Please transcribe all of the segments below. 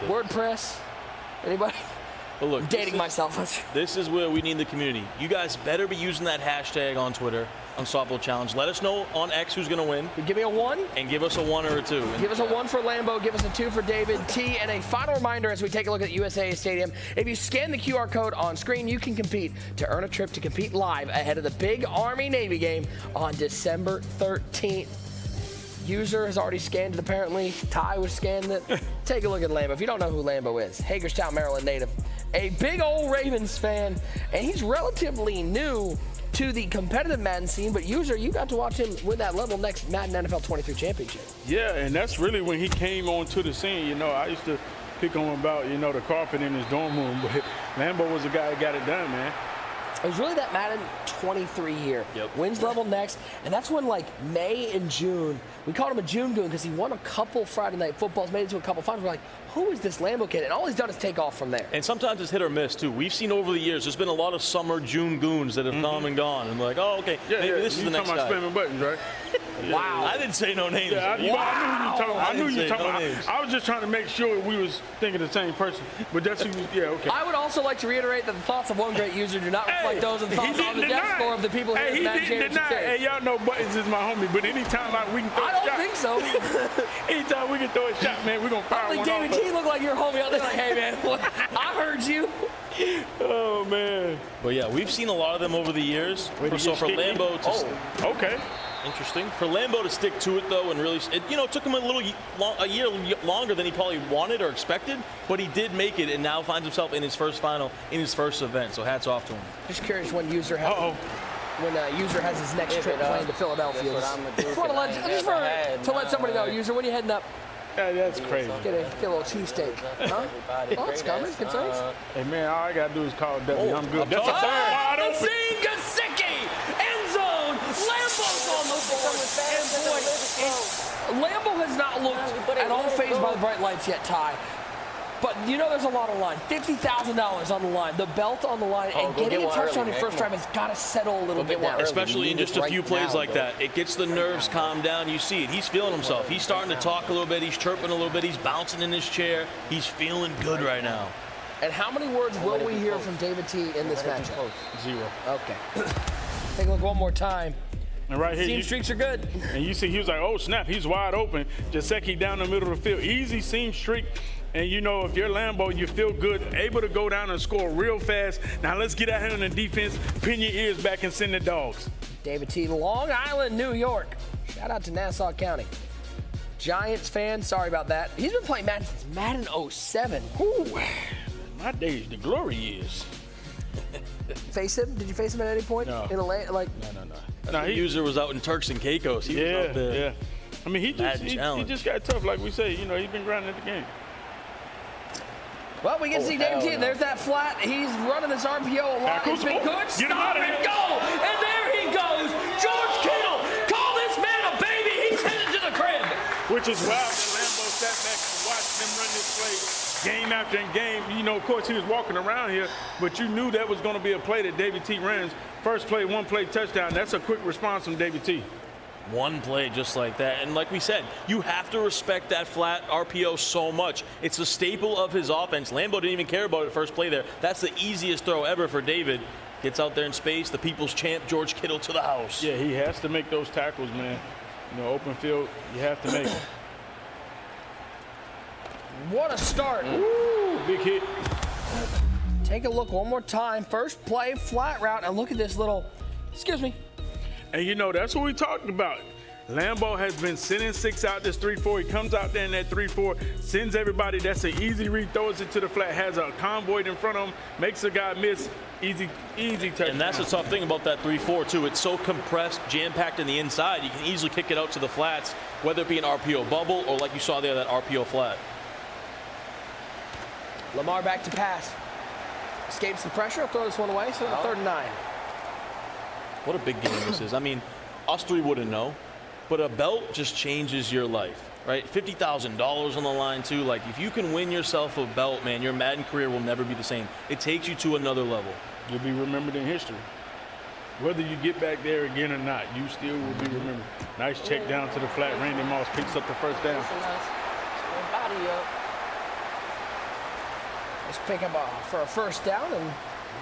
WordPress? Anybody? But look, I'm dating myself. This is where we need the community. You guys better be using that hashtag on Twitter, Unstoppable Challenge. Let us know on X who's going to win. Give me a 1. And give us a 1 or a 2. Give us a 1 for Lambo. Give us a 2 for David T. And a final reminder as we take a look at USA Stadium. If you scan the QR code on screen, you can compete to earn a trip to compete live ahead of the big Army-Navy game on December 13th. User has already scanned it, apparently. Ty was scanning it. Take a look at Lambo. If you don't know who Lambo is, Hagerstown, Maryland native. A big old Ravens fan, and he's relatively new to the competitive Madden scene, but User, you got to watch him win that level next Madden NFL 23 championship. Yeah, and that's really when he came onto the scene. You know, I used to pick on him about, you know, the carpet in his dorm room, but Lambo was the guy that got it done, man. It was really that Madden 23 year. Yep. Wins level next, and that's when, like, May and June, we called him a June goon because he won a couple Friday night footballs, made it to a couple finals. We're like, who is this Lambo kid? And all he's done is take off from there. And sometimes it's hit or miss, too. We've seen over the years, there's been a lot of summer June goons that have come and gone. And we're like, oh, okay, maybe this is the next guy. You're talking about spamming buttons, right? Wow. I didn't say no names. Yeah, I knew you were talking about. I was just trying to make sure we was thinking the same person. But that's who, yeah, okay. I would also like to reiterate that the thoughts of one great user do not reflect those of the thoughts on the death score of the people here in the Madden Championship Series. Hey, y'all know Buttons is my homie, but anytime we can throw a shot. I don't think so. Anytime we can throw a shot, man, we're going to fire one off. David T look like your homie out there like, hey, man, I heard you. Oh, man. But, yeah, we've seen a lot of them over the years. So for Lambo to... okay. Interesting. For Lambo to stick to it, though, and really, it took him a year longer than he probably wanted or expected, but he did make it and now finds himself in his first final, in his first event. So hats off to him. Just curious when User has User has his next trip planned to Philadelphia. Just want to let somebody know, User, when are you heading up? Yeah, that's crazy. Get a little cheesesteak. Huh? Oh, it's coming. Concerns? Hey, man, all I got to do is call W. I'm good. That's a third. Gasicki! End zone! Lambo's on the board. And boy, Lambo has not looked at all phased by the bright lights yet, Ty. But you know there's a lot on the line. $50,000 on the line. The belt on the line. And getting a touchdown in first drive has got to settle a little bit now. Especially in just a few plays like that. It gets the nerves calmed down. You see it. He's feeling himself. He's starting to talk a little bit. He's chirping a little bit. He's bouncing in his chair. He's feeling good right now. And how many words will we hear from David T in this matchup? 0. Okay. Take a look one more time. And right here, seam streaks are good. And you see, he was like, oh, snap, he's wide open. Jasecki down the middle of the field. Easy seam streak. And, you know, if you're Lambo, you feel good, able to go down and score real fast. Now let's get out here on the defense, pin your ears back and send the dogs. David T, Long Island, New York. Shout out to Nassau County. Giants fan, sorry about that. He's been playing Madden since Madden 07. Ooh, my days, the glory years. Face him? Did you face him at any point? No. In a No. The User was out in Turks and Caicos. He was out there. Yeah. I mean, he just got tough, like we say. You know, he's been grinding at the game. Well, we get to see David T. There's that flat. He's running this RPO a lot. It's been good. Stop and go. And there he goes. George Kittle. Call this man a baby. He's headed to the crib. Which is wild that Lambo sat back and watched them run this play game after game. You know, of course, he was walking around here, but you knew that was going to be a play that David T. runs. First play, one play touchdown. That's a quick response from David T. One play just like that. And like we said, you have to respect that flat RPO so much. It's a staple of his offense. Lambo didn't even care about it first play there. That's the easiest throw ever for David. Gets out there in space. The people's champ, George Kittle, to the house. Yeah, he has to make those tackles, man. You know, open field, you have to make them. What a start. Ooh, big hit. Take a look one more time. First play, flat route. And look at this little, excuse me. And, you know, that's what we talked about. Lambo has been sending 6 out this 3-4. He comes out there in that 3-4, sends everybody. That's an easy read, throws it to the flat, has a convoy in front of him, makes a guy miss. Easy touchdown. And that's the tough thing about that 3-4, too. It's so compressed, jam-packed in the inside. You can easily kick it out to the flats, whether it be an RPO bubble or, like you saw there, that RPO flat. Lamar back to pass. Escapes the pressure. Throw this one away. So 3rd and 9. What a big game this is. I mean, us three wouldn't know, but a belt just changes your life, right? $50,000 on the line, too. Like, if you can win yourself a belt, man, your Madden career will never be the same. It takes you to another level. You'll be remembered in history. Whether you get back there again or not, you still will be remembered. Nice check down to the flat. Randy Moss picks up the first down. Nice pickup for a first down, and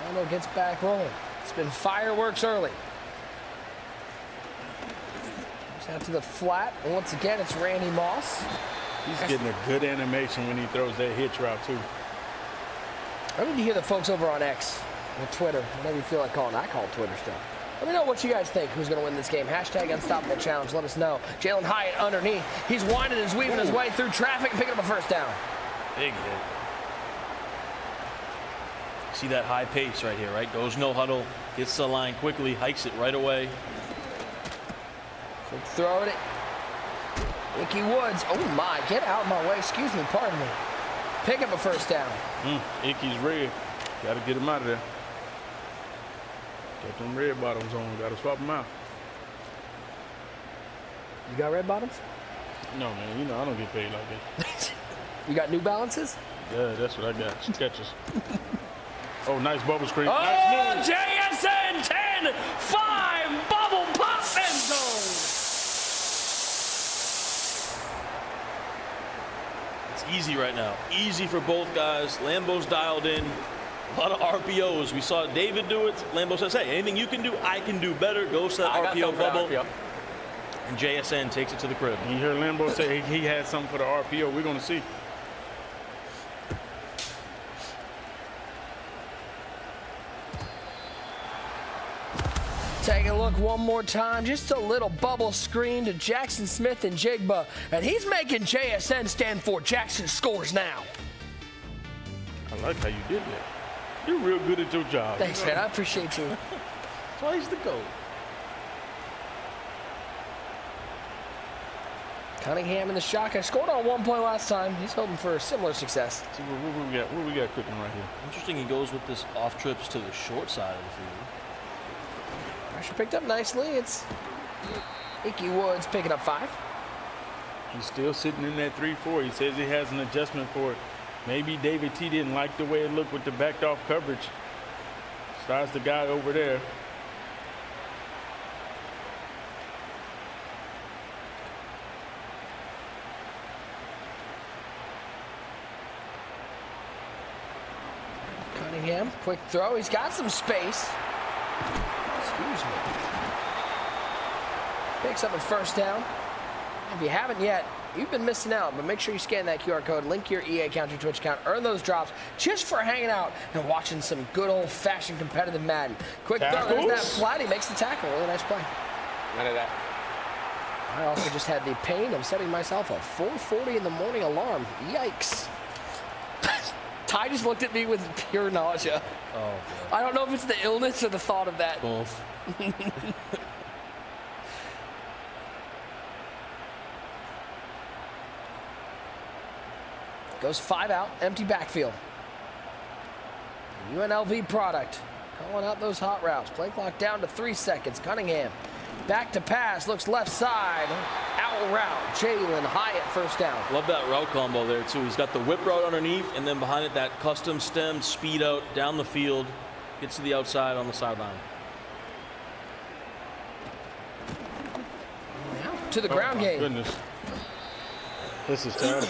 Lambo gets back rolling. It's been fireworks early. Goes out to the flat, and once again, it's Randy Moss. He's getting a good animation when he throws that hitch route, too. I need to hear the folks over on X or Twitter, whatever you feel like calling. I call it Twitter still. Let me know what you guys think. Who's going to win this game? Hashtag Unstoppable Challenge. Let us know. Jalen Hyatt underneath. He's winding and weaving his way through traffic and picking up a first down. Big hit. See that high pace right here, right? Goes no huddle, gets to the line quickly, hikes it right away. Quick throw it. Icky Woods. Oh my, get out of my way. Excuse me, pardon me. Pick up a first down. Icky's red. Got to get him out of there. Got them red bottoms on. Got to swap them out. You got red bottoms? No, man. You know I don't get paid like that. You got New Balances? Yeah, that's what I got. Skechers. Oh, nice bubble screen. Oh, nice move. JSN 10-5 bubble pop end zone. It's easy right now. Easy for both guys. Lambo's dialed in. A lot of RPOs. We saw David do it. Lambo says, hey, anything you can do, I can do better. Goes to that RPO bubble. And JSN takes it to the crib. You hear Lambo say he had something for the RPO. We're going to see. Take a look one more time. Just a little bubble screen to Jackson Smith and Jigba. And he's making JSN stand for Jackson scores now. I like how you did that. You're real good at your job. Thanks, man. I appreciate you. That's why he's the GOAT. Cunningham in the shotgun. Scored on 1 point last time. He's hoping for a similar success. See what we got cooking right here. Interesting he goes with this off trips to the short side of the field. Pressure picked up nicely. It's Icky Woods picking up 5. He's still sitting in that 3-4. He says he has an adjustment for it. Maybe David T didn't like the way it looked with the backed off coverage. Starts the guy over there. Cunningham, quick throw. He's got some space. Excuse me. Picks up a first down. If you haven't yet, you've been missing out, but make sure you scan that QR code, link your EA account, your Twitch account, earn those drops just for hanging out and watching some good old-fashioned competitive Madden. Quick throw, there's that flat, he makes the tackle. Really nice play. None of that. I also just had the pain of setting myself a 4:40 in the morning alarm. Yikes. Ty just looked at me with pure nausea. Oh, boy. I don't know if it's the illness or the thought of that. Both. Goes 5 out, empty backfield. UNLV product. Calling out those hot routes. Play clock down to 3 seconds. Cunningham back to pass. Looks left side. Out route. Jalen Hyatt first down. Love that route combo there, too. He's got the whip route underneath, and then behind it, that custom stem speed out down the field. Gets to the outside on the sideline. To the ground game. Goodness. This is terrible.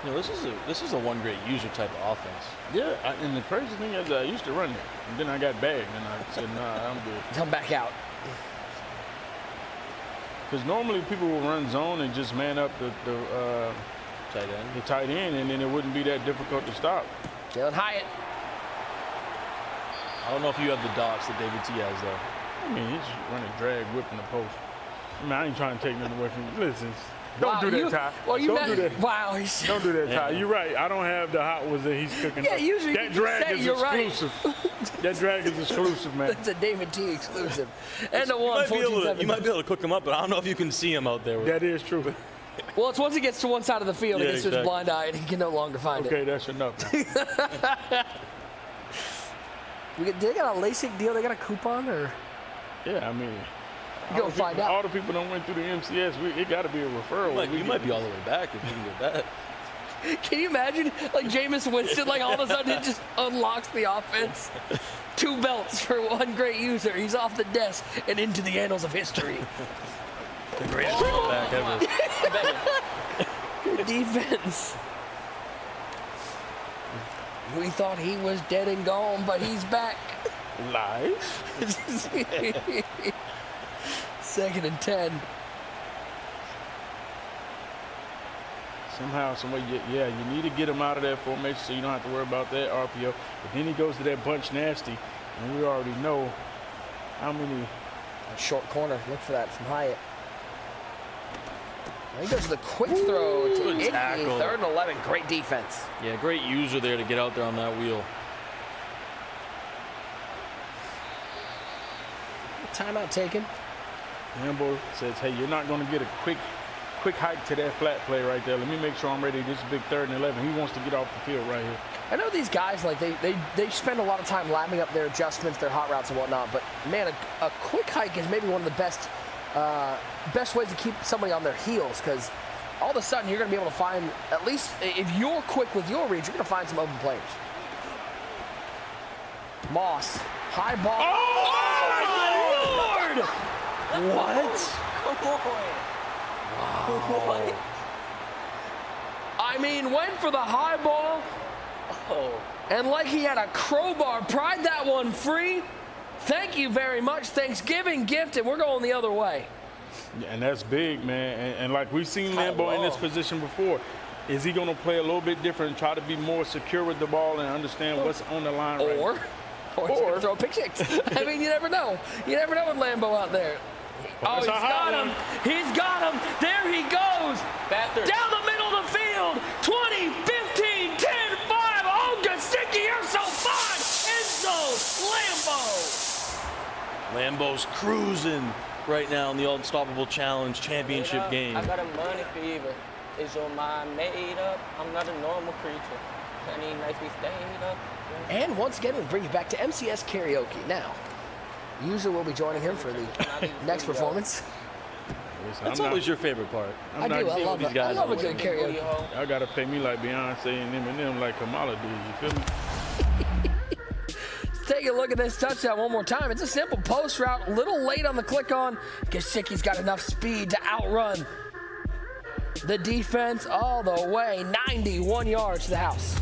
You know, this is a one great user type of offense. Yeah, and the crazy thing is I used to run it, and then I got bagged, and I said, nah, I'm good. Come back out. Because normally people will run zone and just man up the tight end, and then it wouldn't be that difficult to stop. Jalen Hyatt. I don't know if you have the dots that David T has, though. I mean, he's running drag, whipping the post. I mean, I ain't trying to take nothing away from you. Listen, don't do that, Ty. Well, don't do that. Wow. Don't do that, Ty. You're right. I don't have the hot ones that he's cooking. Yeah, usually that drag is exclusive. Right. That drag is exclusive, man. It's a David T exclusive. And the one you might be able to cook them up, but I don't know if you can see him out there. That is true. Well, it's once he gets to one side of the field, he gets to his blind eye, and he can no longer find it. Okay, that's enough. Did they got a LASIK deal? They got a coupon, or? Yeah, I mean. You go find out. All the people that went through the MCS, it got to be a referral. You might be all the way back if you can get that. Can you imagine, like, Jameis Winston, like, all of a sudden it just unlocks the offense? 2 belts for one great user. He's off the desk and into the annals of history. The greatest back ever. Good defense. We thought he was dead and gone, but he's back. Live. 2nd and 10. Somehow, some way, yeah, you need to get him out of that formation so you don't have to worry about that RPO. But then he goes to that bunch nasty, and we already know how many. A short corner. Look for that from Hyatt. He goes to the quick throw to Good Icky. tackle. 3rd and 11. Great defense. Yeah, great user there to get out there on that wheel. Timeout taken. Lambo says, hey, you're not going to get a quick hike to that flat play right there. Let me make sure I'm ready. This is big 3rd and 11. He wants to get off the field right here. I know these guys, like, they spend a lot of time lapping up their adjustments, their hot routes and whatnot, but, man, a quick hike is maybe one of the best ways to keep somebody on their heels, because all of a sudden you're going to be able to find, at least if you're quick with your reads, you're going to find some open players. Moss, high ball. Oh, my Lord! What? Come on. What? I mean, went for the high ball, and like he had a crowbar, pried that one free. Thank you very much. Thanksgiving gift, and we're going the other way. Yeah, and that's big, man. And like we've seen Lambo in this position before. Is he going to play a little bit different and try to be more secure with the ball and understand what's on the line right now? Or throw a pick six. I mean, you never know. You never know with Lambo out there. Oh, he's got him. He's got him. There he goes. Bathurst. Down the middle of the field. 20, 15, 10, 5. Oh, Gesicki, you're so fun. End zone. Lambo. Lambo's cruising right now in the Unstoppable Challenge championship game. I got a money fever. Is your mind made up? I'm not a normal creature. Any nights we stayed up. And once again, we bring you back to MCS karaoke. Now, user will be joining him for the next performance. That's always your favorite part. I do. I love it. I love a good karaoke. Y'all got to pay me like Beyonce and Eminem like Kamala did. You feel me? Let's take a look at this touchdown one more time. It's a simple post route. A little late on the click on. Gesicki's got enough speed to outrun the defense all the way. 91 yards to the house.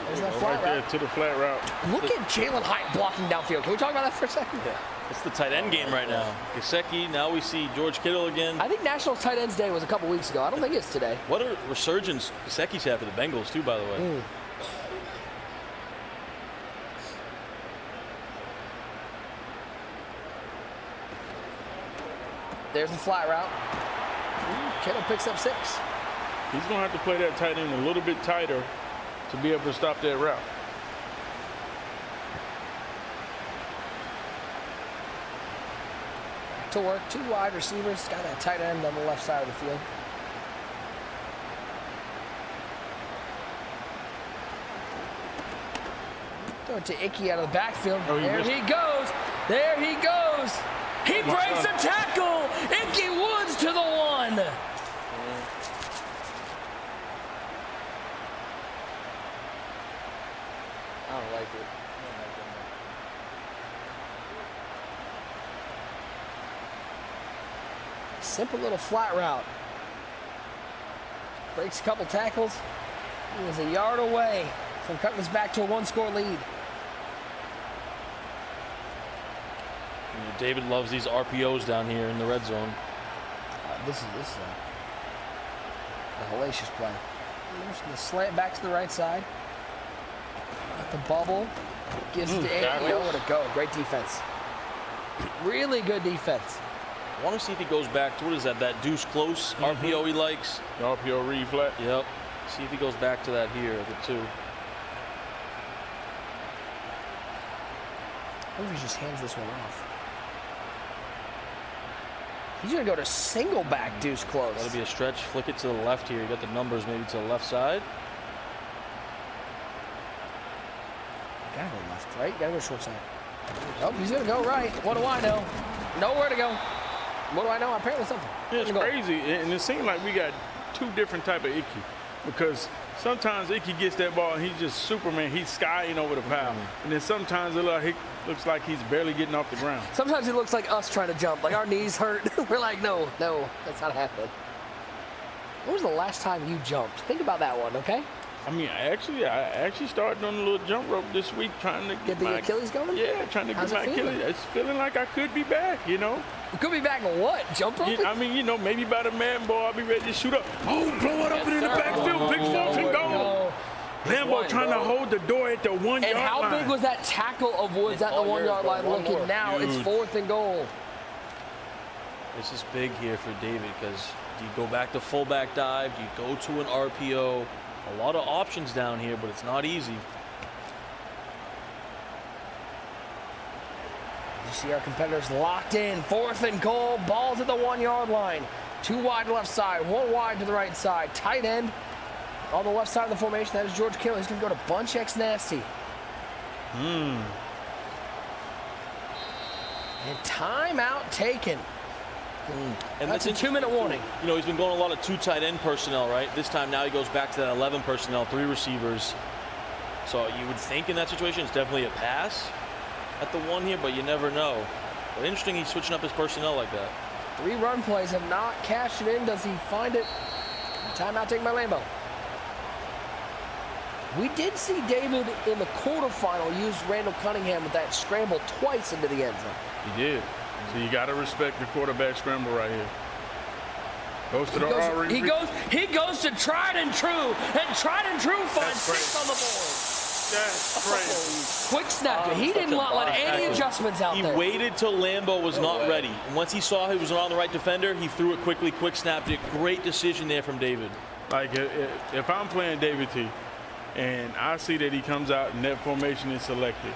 There's that flat Right there route. to the flat route. Look at Jalen Hyatt blocking downfield. Can we talk about that for a second? Yeah, it's the tight end game right now. Gesicki, now we see George Kittle again. I think National Tight Ends Day was a couple weeks ago. I don't think it's today. What a resurgence Gesicki's had for the Bengals too, by the way. There's the flat route. Kittle picks up 6. He's going to have to play that tight end a little bit tighter to be able to stop that route. To work, 2 wide receivers. Got a tight end on the left side of the field. Throw it to Icky out of the backfield. Oh, there he goes. There he goes. He breaks a tackle. Icky Woods to the 1. I don't like it. Simple little flat route. Breaks a couple tackles. He is a yard away from cutting this back to a 1-score lead. David loves these RPOs down here in the red zone. This is a hellacious play. There's the slant back to the right side. Got the bubble. Gives it to Andy. Nowhere to go. Great defense. Really good defense. I want to see if he goes back to, what is that deuce close RPO he likes? The RPO read flat. Yep. See if he goes back to that here, the 2. What if he just hands this one off? He's going to go to single back deuce close. That'll be a stretch. Flick it to the left here. You got the numbers maybe to the left side. Gotta go left, right? Gotta go short side. Oh, he's going to go right. What do I know? Nowhere to go. What do I know? Apparently something. Yeah, it's crazy. And it seems like we got 2 different type of Icky. Because sometimes Icky gets that ball and he's just Superman. He's skying over the pile. And then sometimes it looks like he's barely getting off the ground. Sometimes it looks like us trying to jump. Like our knees hurt. We're like, no, that's not happening. When was the last time you jumped? Think about that one, okay? I mean, I actually started on a little jump rope this week trying to Get the Achilles going? Yeah, trying to How's get it my feeling? Achilles. It's feeling like I could be back, you know? You could be back in what? Jump rope? I mean, you know, maybe by the man ball, I'll be ready to shoot up. Oh, blow it up and in the backfield. Big fourth and goal. Lambo trying to hold the door at the 1 yard line. And how big was that tackle of Woods at the 1 yard line looking? Now it's 4th and goal. This is big here for David because do you go back to fullback dive? Do you go to an RPO? A lot of options down here, but it's not easy. You see our competitors locked in. 4th and goal. Ball's at the 1 yard line. 2 wide left side, 1 wide to the right side. Tight end on the left side of the formation. That is George Kittle. He's going to go to bunch X nasty. And timeout taken. And That's a 2-minute warning. You know, he's been going a lot of 2 tight end personnel, right? This time now he goes back to that 11 personnel, 3 receivers. So you would think in that situation it's definitely a pass at the 1 here, but you never know. But interesting he's switching up his personnel like that. 3 run plays have not cashed it in. Does he find it? Timeout taken by Lambo. We did see David in the quarterfinal use Randall Cunningham with that scramble twice into the end zone. He did. So you got to respect the quarterback scramble right here. Goes to the already. He goes to tried and true, and tried and true finds 6 on the board. That's crazy. Quick snap. He did not let any adjustments out there. He waited till Lambo was not ready. And once he saw he was around the right defender, he threw it quickly, quick snapped it. Great decision there from David. Like if I'm playing David T and I see that he comes out and that formation is selected,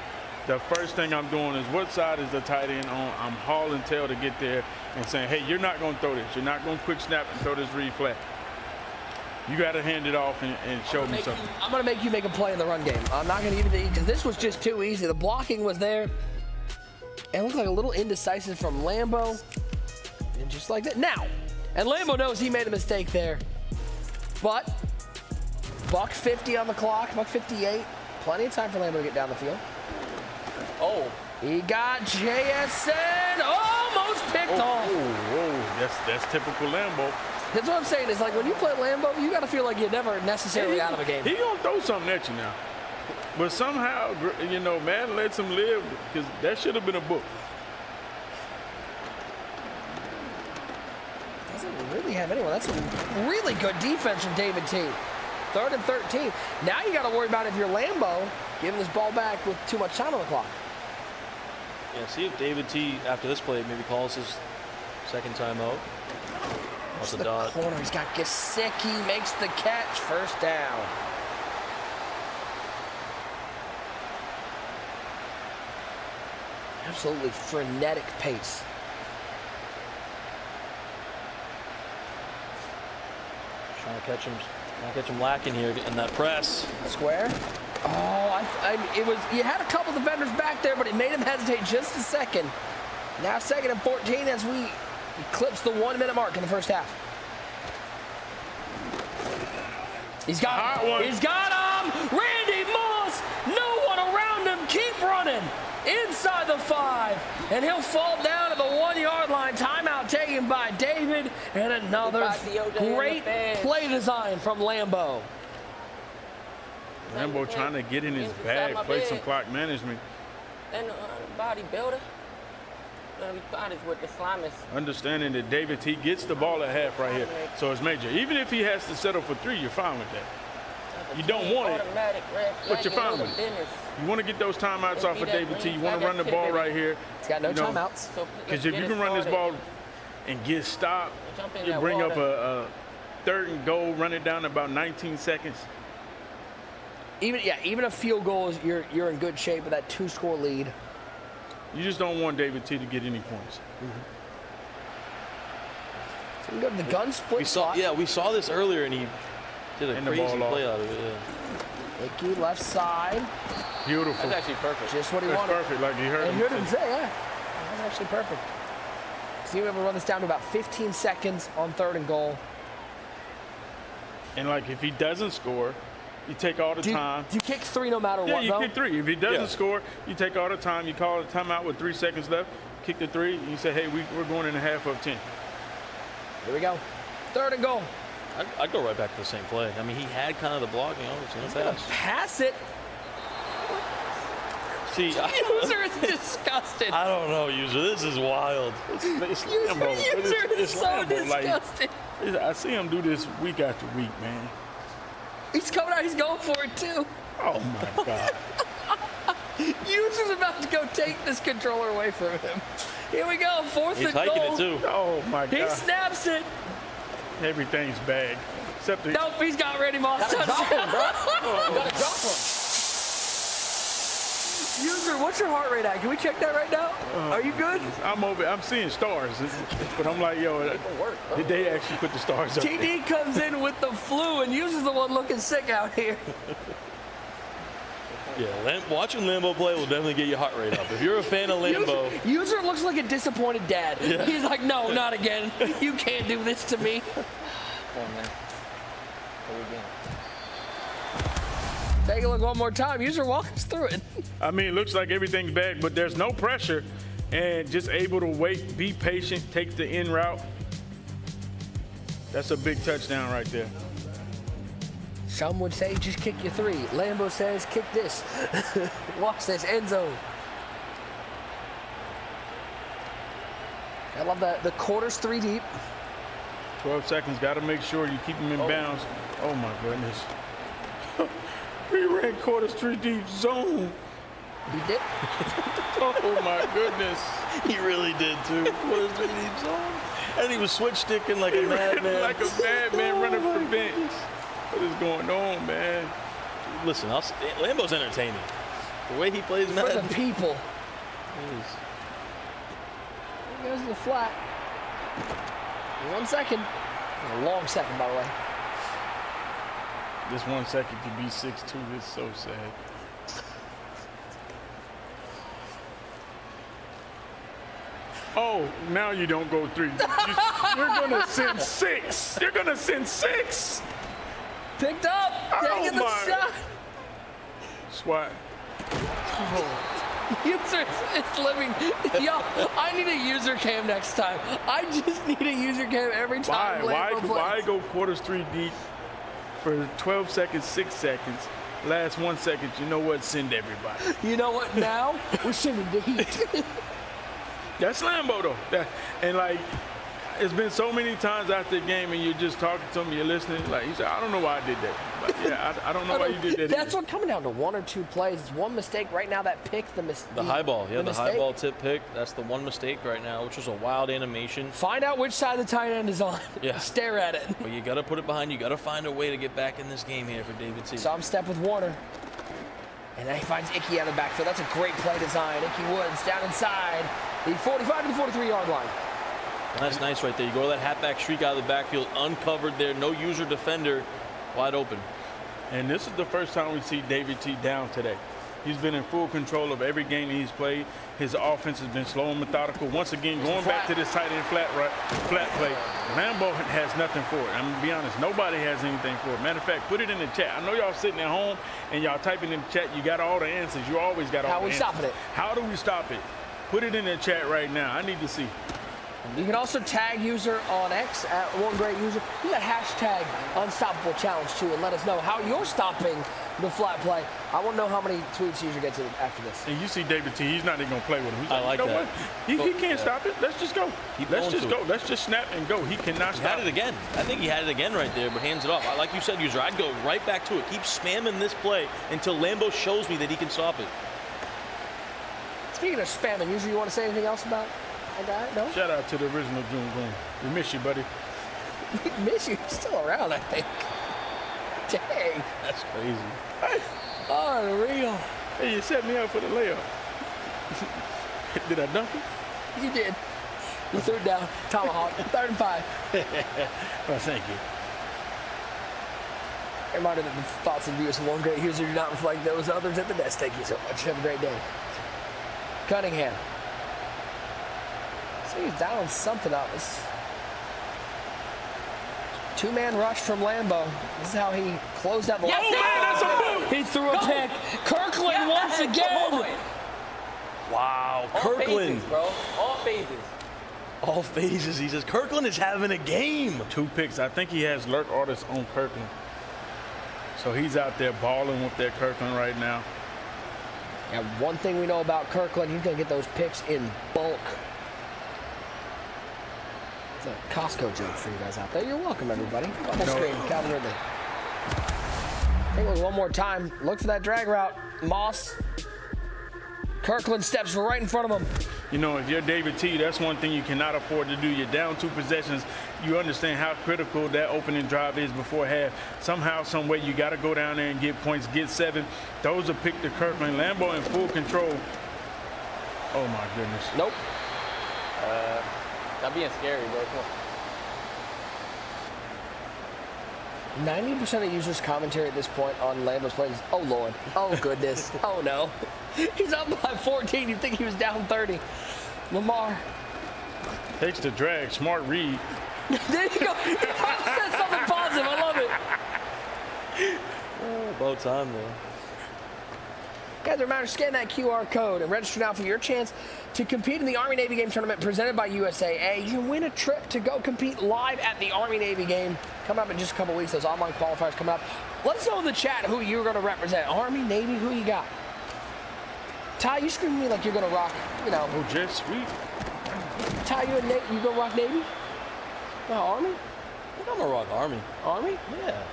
the first thing I'm doing is what side is the tight end on? I'm hauling tail to get there and saying, hey, you're not going to throw this. You're not going to quick snap and throw this read flat. You got to hand it off and show me something. I'm going to make you make a play in the run game. I'm not going to give it to you because this was just too easy. The blocking was there. And it looked like a little indecisive from Lambo. And just like that. Now, and Lambo knows he made a mistake there. But, $1:50 on the clock, $1:58. Plenty of time for Lambo to get down the field. Oh, he got JSN. Almost picked off. Whoa. That's typical Lambo. That's what I'm saying. It's like when you play Lambo, you got to feel like you're never necessarily out of a game. He gonna throw something at you now. But somehow, you know, Madden lets him live because that should have been a book. Doesn't really have anyone. That's a really good defense from David T. 3rd and 13. Now you got to worry about if you're Lambo giving this ball back with too much time on the clock. Yeah, see if David T, after this play, maybe calls his second timeout. What's the dot? Corner. He's got Gesicki, makes the catch. 1st down. Absolutely frenetic pace. Trying to catch him lacking here in that press. Square. Oh, it was. You had a couple defenders back there, but it made him hesitate just a second. Now 2nd and 14 as we eclipse the 1-minute mark in the first half. He's got him. He's got him. Randy Moss. No one around him. Keep running. Inside the 5. And he'll fall down at the 1 yard line. Timeout taken by David. And another great play design from Lambo. Lambo trying to get in his bag, play some clock management. And bodybuilder. We thought it's with the Islamists. Understanding that David T gets the ball at half right here. So it's major. Even if he has to settle for 3, you're fine with that. You don't want it, but you're fine with it. You want to get those timeouts off of David T. You want to run the ball right here. He's got no timeouts. Because if you can run this ball and get stopped, you bring up a 3rd and goal, run it down to about 19 seconds. Even a field goal is you're in good shape with that 2-score lead. You just don't want David T to get any points. So we go to the gun split slot. We saw this earlier, and he did a crazy play out of it. Yeah. Icky left side. Beautiful. That's actually perfect. Just what he That's wanted. perfect, like you heard And him heard him say, yeah. That's actually perfect. So you ever run this down to about 15 seconds on 3rd and goal. And like if he doesn't score, you take all the time. Do you kick 3 no matter what, Yeah, you though? kick 3. If he doesn't score, you take all the time. You call a timeout with 3 seconds left, kick the 3, and you say, hey, we're going in a half of 10. Here we go. 3rd and goal. I'd go right back to the same play. I mean, he had kind of the block, you know, it's going to pass. Pass it. See, User is disgusted. I don't know, User. This is wild. It's User Lambo. is so Lambo. Like, disgusted. I see him do this week after week, man. He's coming out. He's going for it, too. Oh, my God. User's about to go take this controller away from him. Here we go. Fourth He's and hiking goal. it, too. Oh, my He God. snaps it. Everything's bagged. Except the... Nope, he's got Randy Moss Gotta drop touchdown. him, bro. You gotta drop him. User, what's your heart rate at? Can we check that right now? Are you good? I'm seeing stars, but I'm like, yo, did they actually put the stars up there? TD comes in with the flu and User's the one looking sick out here. Yeah, watching Lambo play will definitely get your heart rate up. If you're a fan of Lambo. User looks like a disappointed dad. Yeah. He's like, no, not again. You can't do this to me. Come on, man. Go again. Take a look one more time. User, walk us through it. I mean, it looks like everything's bagged, but there's no pressure, and just able to wait, be patient, take the in route. That's a big touchdown right there. Some would say just kick your three. Lambo says kick this. Watch this, end zone. I love that. The quarter's 3 deep. 12 seconds, got to make sure you keep them in bounds. Oh my goodness. He ran quarters 3 deep zone. He did. Oh my goodness. He really did, too. What is the deep zone? And he was switch sticking like a madman. Like a madman running for bench. What is going on, man? Listen, Lambo's entertaining. The way he plays For Madden. the people. is- There goes the flat. 1 second. It was a long second, by the way. This 1 second could be 6-2. It's so sad. Oh, now you don't go 3. You're gonna send 6. You're gonna send 6. Picked up. Taking the my. shot. Swat. User is living. Yo, I need a user cam next time. I just need a user cam every time. Lambo plays. Why go quarters 3 deep for 12 seconds, 6 seconds? Last 1 second, you know what? Send everybody. You know what? Now we're sending the heat. That's Lambo though. And like, it's been so many times after the game, and you're just talking to him, you're listening. Like, he said, I don't know why I did that. But yeah, I don't know why you did that. That's what coming down to 1 or 2 plays. It's one mistake right now that picked the mistake. The high ball. Yeah, the high mistake. ball tip pick. That's the one mistake right now, which was a wild animation. Find out which side the tight end is on. Yeah. Stare at it. But you got to put it behind you. Got to find a way to get back in this game here for David T. Some step with Warner. And then he finds Icky out of the backfield. That's a great play design. Icky Woods down inside the 45 to the 43-yard line. And that's nice right there. You go to that halfback streak out of the backfield, uncovered there, no user defender, wide open. And this is the first time we see David T down today. He's been in full control of every game he's played. His offense has been slow and methodical. Once again, going back to this tight end flat play, Lambo has nothing for it. I'm going to be honest, nobody has anything for it. Matter of fact, put it in the chat. I know y'all sitting at home and y'all typing in the chat. You got all the answers. You always got all the answers. How we stopping it? How do we stop it? Put it in the chat right now. I need to see. You can also tag user on X at One Great User. You got hashtag Unstoppable Challenge too, and let us know how you're stopping the flat play. I want to know how many tweets user gets after this. And you see David T, he's not even going to play with him. He's I like you know that. What? He can't stop it. Let's just go. Keep Let's going just to go. it. Let's just snap and go. He cannot He stop had it again. I think he had it again right there, but hands it off. Like you said, user, I'd go right back to it. Keep spamming this play until Lambo shows me that he can stop it. Speaking of spamming, user, you want to say anything else about that? No? Shout out to the original June Goon. We miss you, buddy. We miss you. You're still around, I think. Dang. That's crazy. Hey, Unreal. hey, you set me up for the layup. Did I dunk it? You did. You threw it down. Tomahawk. 3rd and 5. Well, thank you. Reminder that the thoughts and views of One Great User do not reflect those others at the desk. Thank you so much. Have a great day. Cunningham. So he's down something up. This 2-man rush from Lambo. This is how he closed out the left. that's a boot. He threw a pick. Kirkland once again. Wow, All Kirkland. phases, bro. All phases. all phases. He says Kirkland is having a game. 2 picks. I think he has lurk artists on Kirkland. So he's out there balling with that Kirkland right now. And one thing we know about Kirkland, he's going to get those picks in bulk. It's a Costco joke for you guys out there. You're welcome, everybody. Double screen, Calvin Ridley. Take a look one more time. Look for that drag route. Moss. Kirkland steps right in front of him. You know, if you're David T, that's one thing you cannot afford to do. You're down 2 possessions. You understand how critical that opening drive is before half. Somehow, some way, you got to go down there and get points, get 7. Those are picked to Kirkland. Lambo in full control. Oh, my goodness. Nope. Stop being scary, bro. Come on. 90% of users' commentary at this point on Lambo's plays is, oh, Lord. Oh, goodness. Oh, no. He's up by 14. You'd think he was down 30. Lamar. Takes the drag. Smart read. There you go. He said something positive. I love it. Oh, about time, though. Guys, reminder, scan that QR code and register now for your chance to compete in the Army-Navy game tournament presented by USAA. You can win a trip to go compete live at the Army-Navy game. Coming up in just a couple weeks, those online qualifiers coming up. Let us know in the chat who you're going to represent. Army, Navy, who you got? Ty, you screaming me like you're going to rock, you know. Oh, just sweet. Ty, you going to rock Navy? No, Army? I think I'm going to rock Army. Army? Yeah.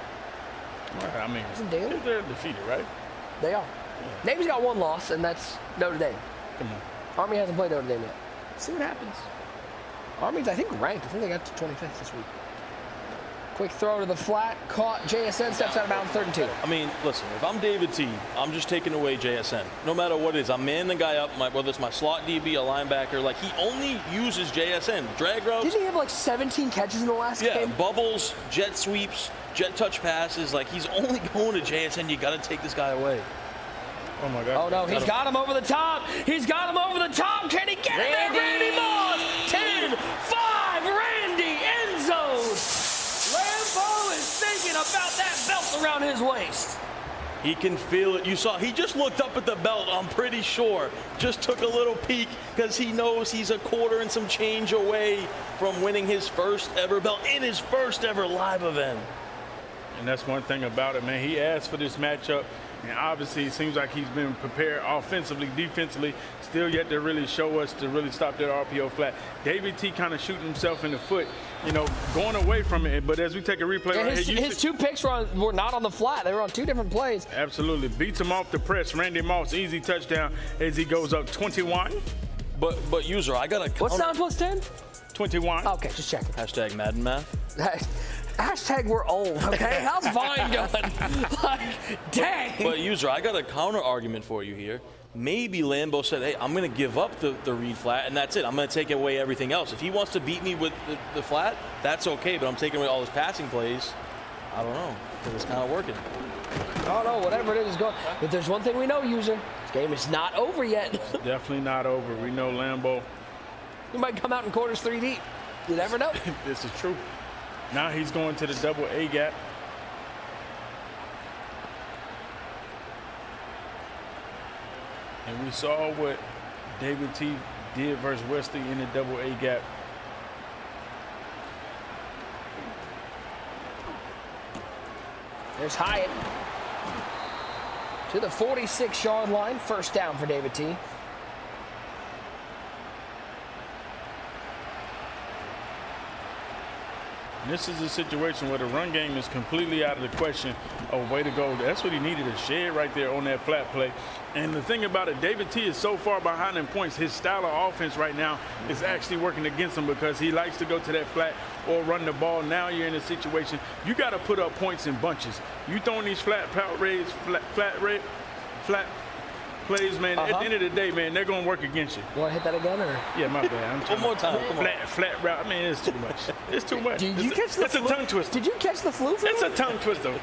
I mean, Isn't Daly? they're defeated, right? They are. Navy's got 1 loss, and that's Notre Dame. Come on. Army hasn't played Notre Dame yet. See what happens. Army's, I think, ranked. I think they got to 25th this week. Quick throw to the flat. Caught. JSN steps out of bounds, 3rd and 2. I mean, listen, if I'm David T, I'm just taking away JSN. No matter what it is, I'm manning the guy up, whether it's my slot DB, a linebacker. Like, he only uses JSN. Drag routes. Didn't he have like 17 catches in the last Yeah, game? bubbles, jet sweeps, jet touch passes. Like, he's only going to JSN. You got to take this guy away. Oh, my God. Oh, no, he's got him over the top. He's got him over the top. Can he get it? Randy Moss. 10, 5, Randy, end zone. Lambo is thinking about that belt around his waist. He can feel it. You saw, he just looked up at the belt, I'm pretty sure. Just took a little peek because he knows he's a quarter and some change away from winning his first ever belt in his first ever live event. And that's one thing about it, man. He asked for this matchup, and obviously it seems like he's been prepared offensively, defensively, still yet to really show us to really stop that RPO flat. David T kind of shooting himself in the foot, you know, going away from it. But as we take a replay right here, his 2 picks were not on the flat. They were on 2 different plays. Absolutely. Beats him off the press. Randy Moss, easy touchdown as he goes up 21. But user, I got a What's 9 plus 10? 21. Okay, just checking. Hashtag Madden math. Hashtag we're old, okay? How's Vine going? Like, dang. But user, I got a counter argument for you here. Maybe Lambo said, hey, I'm going to give up the read flat, and that's it. I'm going to take away everything else. If he wants to beat me with the flat, that's okay, but I'm taking away all his passing plays. I don't know, because it's kind of working. Oh, no, whatever it is going. But there's one thing we know, user. This game is not over yet. Definitely not over. We know Lambo. He might come out in quarters 3 deep. You never know. This is true. Now he's going to the double A gap. And we saw what David T did versus Wesley in the double A gap. There's Hyatt to the 46-yard line. 1st down for David T. This is a situation where the run game is completely out of the question. Oh, way to go. That's what he needed, a shed right there on that flat play. And the thing about it, David T is so far behind in points. His style of offense right now is actually working against him because he likes to go to that flat or run the ball. Now you're in a situation, you got to put up points in bunches. You throwing these flat plays, man, at the end of the day, man, they're going to work against you. You want to hit that again? Or? Yeah, my bad. One more time. Come on. Flat route. I mean, it's too much. It's too much. Did you catch the It's a tongue twister. Did you catch the flu for It's me? a tongue twister.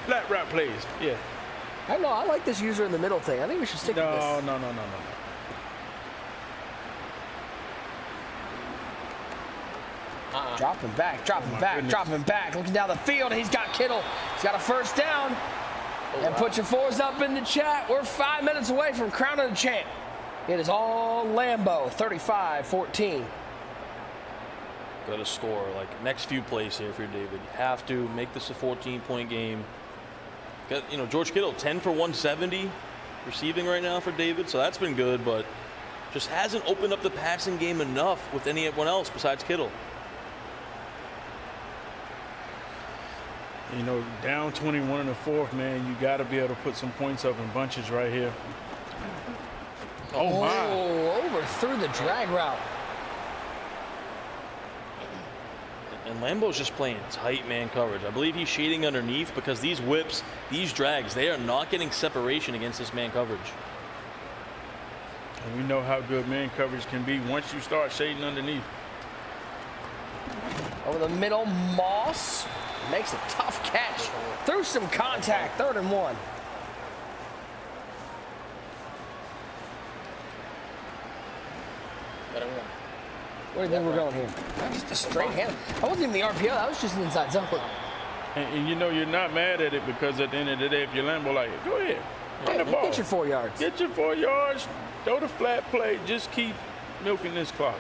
Flat route plays. Yeah. I don't know. I like this user in the middle thing. I think we should stick with this. No. Drop him back, drop him back. Looking down the field, and he's got Kittle. He's got a 1st down. And put your 4s up in the chat. We're 5 minutes away from crowning the champ. It is all Lambo, 35-14. Got to score like next few plays here for David. You have to make this a 14-point game. Got, you know, George Kittle 10 for 170 receiving right now for David, so that's been good, but just hasn't opened up the passing game enough with anyone else besides Kittle. You know, down 21 in the fourth, man, you got to be able to put some points up in bunches right here. Oh, my. Overthrew the drag route. And Lambo's just playing tight man coverage. I believe he's shading underneath because these whips, these drags, they are not getting separation against this man coverage. And we know how good man coverage can be once you start shading underneath. Over the middle, Moss makes a tough catch. Through some contact, 3rd and 1. Where do you think we're going here? Just a straight hand. That wasn't even the RPO. That was just an inside zone. And you know you're not mad at it because at the end of the day, if you're Lambo, like, go ahead, run the ball. Get your 4 yards. Get your 4 yards. Throw the flat play. Just keep milking this clock.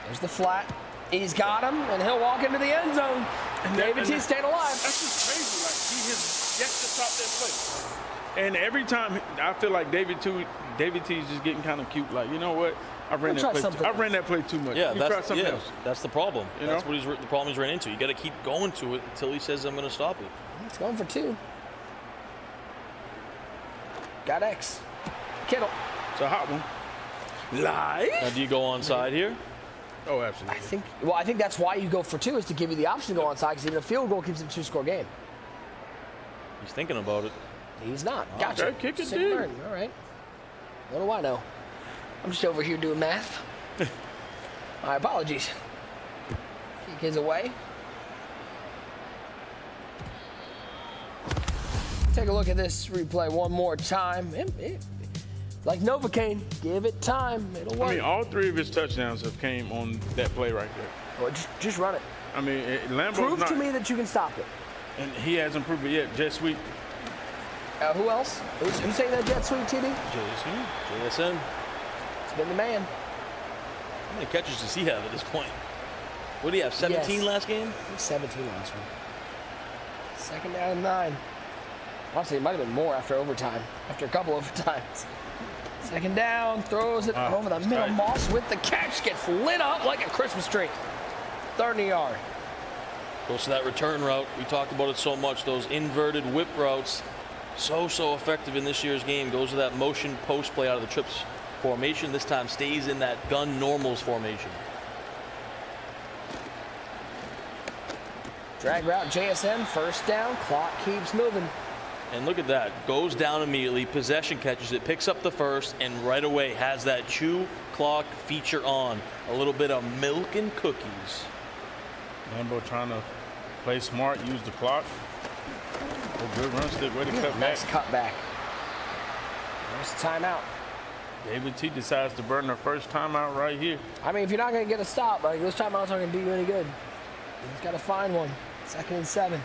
There's the flat. He's got him, and he'll walk into the end zone. And David T staying alive. That's just crazy. Like, he has yet to stop that play. And every time I feel like David T is just getting kind of cute. Like, you know what? I ran that play too much. Yeah, try something else. That's the problem. You that's know? what the problem he's ran into. You got to keep going to it until he says, I'm going to stop it. He's going for 2. Got X. Kittle. It's a hot one. Live. Now, do you go onside here? Oh, absolutely. I think that's why you go for 2, is to give you the option to go onside, because even a field goal keeps it a 2-score game. He's thinking about it. He's not. Gotcha. Okay, kick it, Sick dude. burn. All right. What do I know? I'm just over here doing math. My apologies. Kick his away. Take a look at this replay one more time. Like Novocaine, give it time. It'll work. I mean, all 3 of his touchdowns have came on that play right there. Well, just run it. I mean, Lambo's Prove not, to me that you can stop it. and he hasn't proved it yet. Jet sweep. Who else? Who's saying that jet sweep, TD? JSN. It's been the man. How many catches does he have at this point? What do you have, 17 last game? 17 last one. 2nd down and 9. Honestly, it might have been more after overtime, after a couple overtimes. 2nd down, throws it over the middle. Tight. Moss with the catch, gets lit up like a Christmas tree. 30 yard. Goes to that return route. We talked about it so much. Those inverted whip routes, so effective in this year's game. Goes to that motion post play out of the trips formation. This time stays in that gun normals formation. Drag route, JSN, 1st down. Clock keeps moving. And look at that. Goes down immediately. Possession catches it. Picks up the 1st. And right away has that chew clock feature on. A little bit of milk and cookies. Lambo trying to play smart, use the clock. Oh, good run stick. Way to cut back. Nice cut back. There's the timeout. David T decides to burn the first timeout right here. I mean, if you're not going to get a stop, like, those timeouts aren't going to do you any good. He's got to find one. 2nd and 7.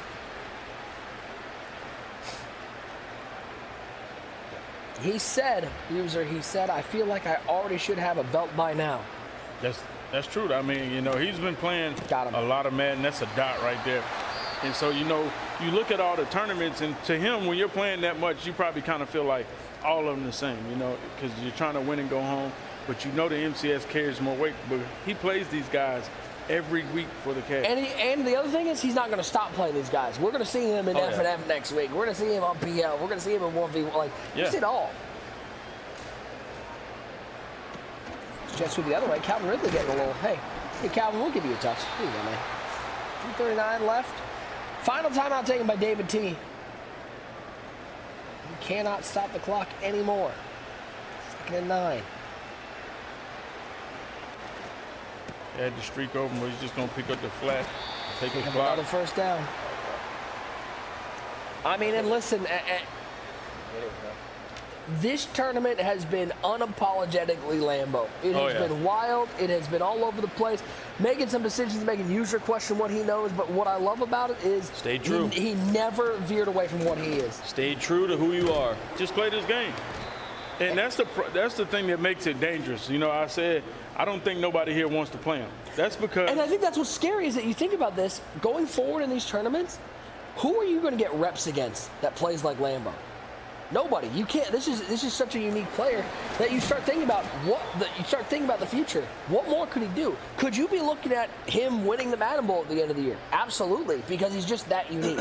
He said, I feel like I already should have a belt by now. That's true. I mean, you know, he's been playing Got him. a lot of Madden. That's a dot right there. And so, you know, you look at all the tournaments, and to him, when you're playing that much, you probably kind of feel like all of them the same, you know, because you're trying to win and go home. But you know the MCS carries more weight. But he plays these guys every week for the cash. And the other thing is, he's not going to stop playing these guys. We're going to see him in F&F next week. We're going to see him on PL. We're going to see him in 1v1. Like, you see it all. Jets with the other way. Calvin Ridley getting a little, hey, Calvin, we'll give you a touch. Here you go, man. 2:39 left. Final timeout taken by David T. He cannot stop the clock anymore. 2nd and 9. Had to streak over him, but he's just going to pick up the flat, take his clock. Another 1st down. I mean, and listen, this tournament has been unapologetically Lambo. It has been wild. It has been all over the place. Making some decisions, making user question what he knows. But what I love about it is stayed true. He never veered away from what he is. Stayed true to who you are. Just play this game. And that's the thing that makes it dangerous. You know, I said I don't think nobody here wants to play him. That's because. And I think that's what's scary is that you think about this going forward in these tournaments. Who are you going to get reps against that plays like Lambo? Nobody. You can't. This is such a unique player that you start thinking about the future. What more could he do? Could you be looking at him winning the Madden Bowl at the end of the year? Absolutely, because he's just that unique.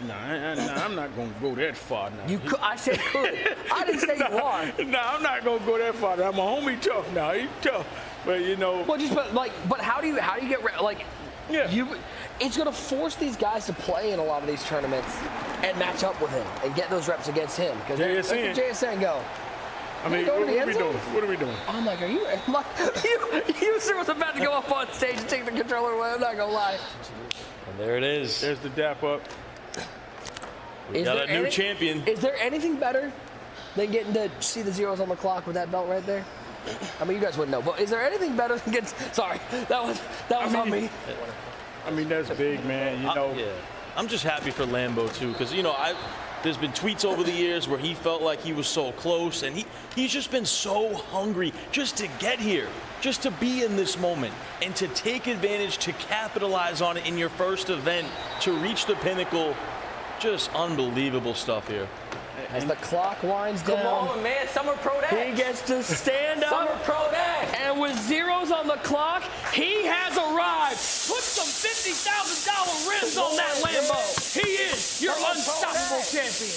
Nah, I'm not going to go that far now. I said could. I didn't say you are. Nah, I'm not going to go that far. I'm a homie tough now. He's tough. But, you know. Well, but how do you get it's going to force these guys to play in a lot of these tournaments and match up with him and get those reps against him. Because JSN go. I mean, what are we doing? What are we doing? I'm like, you was about to go up on stage and take the controller away. I'm not going to lie. And there it is. There's the dap up. We got a new champion. Is there anything better than getting to see the zeros on the clock with that belt right there? I mean, you guys wouldn't know, but is there anything better than getting? Sorry, that was on me. I mean, that's big, man. You know. Yeah. I'm just happy for Lambo too, because there's been tweets over the years where he felt like he was so close, and he's just been so hungry just to get here, just to be in this moment, and to take advantage, to capitalize on it in your first event, to reach the pinnacle. Just unbelievable stuff here. As the clock winds down. Come on, man. Summer Pro Day. He gets to stand up. Summer Pro Day. And with zeros on the clock, he has arrived. Put some $50,000 rims on that Lambo. He is your unstoppable champion.